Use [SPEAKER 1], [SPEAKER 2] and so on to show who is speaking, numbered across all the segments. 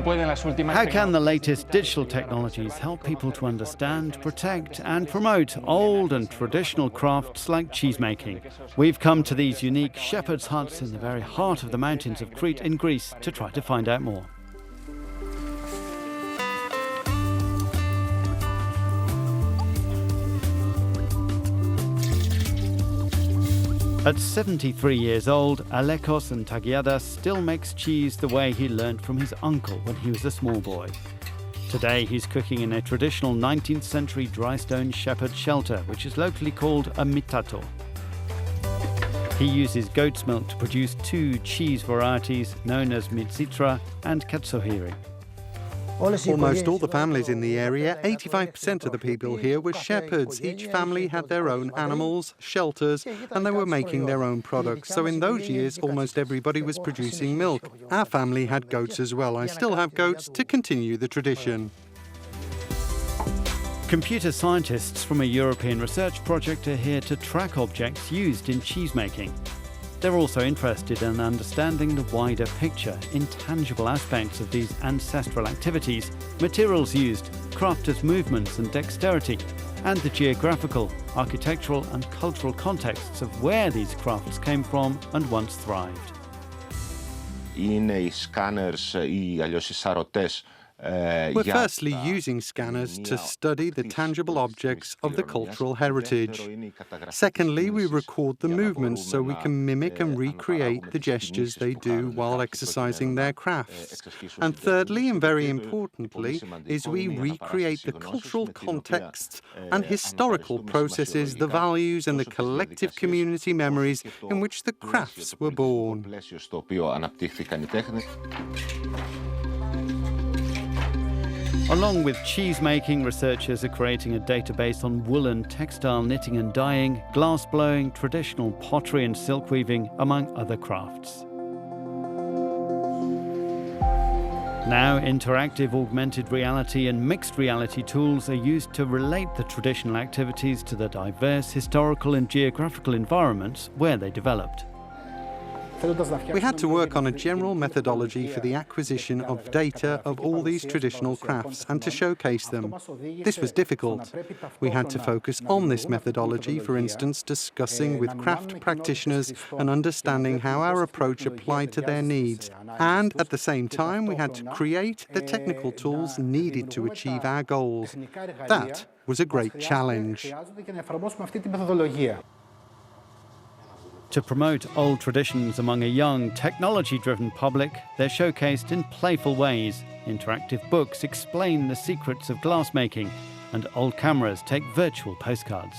[SPEAKER 1] How can the latest digital technologies help people to understand, protect and promote old and traditional crafts like cheesemaking? We've come to these unique shepherd's huts in the very heart of the mountains of Crete in Greece to try to find out more. At 73 years old, Alekos Antagiadas still makes cheese the way he learnt from his uncle when he was a small boy. Today he's cooking in a traditional 19th century dry stone shepherd shelter, which is locally called a mitato. He uses goat's milk to produce two cheese varieties known as mitsitra and katsohiri.
[SPEAKER 2] Almost all the families in the area, 85% of the people here were shepherds. Each family had their own animals, shelters, and they were making their own products. So in those years, almost everybody was producing milk. Our family had goats as well. I still have goats to continue the tradition.
[SPEAKER 1] Computer scientists from a European research project are here to track objects used in cheesemaking. They're also interested in understanding the wider picture, intangible aspects of these ancestral activities, materials used, crafters' movements and dexterity, and the geographical, architectural and cultural contexts of where these crafts came from and once thrived.
[SPEAKER 2] We're firstly using scanners to study the tangible objects of the cultural heritage. Secondly, we record the movements so we can mimic and recreate the gestures they do while exercising their crafts. And thirdly, and very importantly, is we recreate the cultural contexts and historical processes, the values and the collective community memories in which the crafts were born.
[SPEAKER 1] Along with cheesemaking, researchers are creating a database on woolen, textile knitting and dyeing, glass blowing, traditional pottery and silk weaving, among other crafts. Now, interactive augmented reality and mixed reality tools are used to relate the traditional activities to the diverse historical and geographical environments where they developed.
[SPEAKER 2] We had to work on a general methodology for the acquisition of data of all these traditional crafts and to showcase them. This was difficult. We had to focus on this methodology, for instance, discussing with craft practitioners and understanding how our approach applied to their needs. And at the same time, we had to create the technical tools needed to achieve our goals. That was a great challenge.
[SPEAKER 1] To promote old traditions among a young, technology-driven public, they're showcased in playful ways. Interactive books explain the secrets of glassmaking, and old cameras take virtual postcards.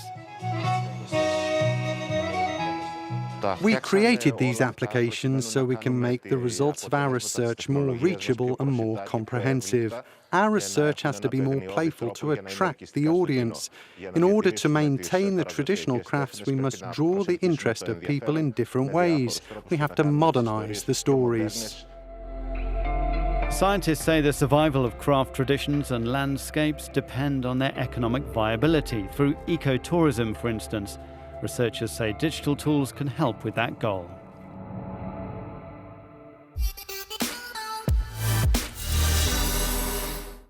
[SPEAKER 2] We created these applications so we can make the results of our research more reachable and more comprehensive. Our research has to be more playful to attract the audience. In order to maintain the traditional crafts, we must draw the interest of people in different ways. We have to modernize the stories.
[SPEAKER 1] Scientists say the survival of craft traditions and landscapes depend on their economic viability, through ecotourism, for instance. Researchers say digital tools can help with that goal.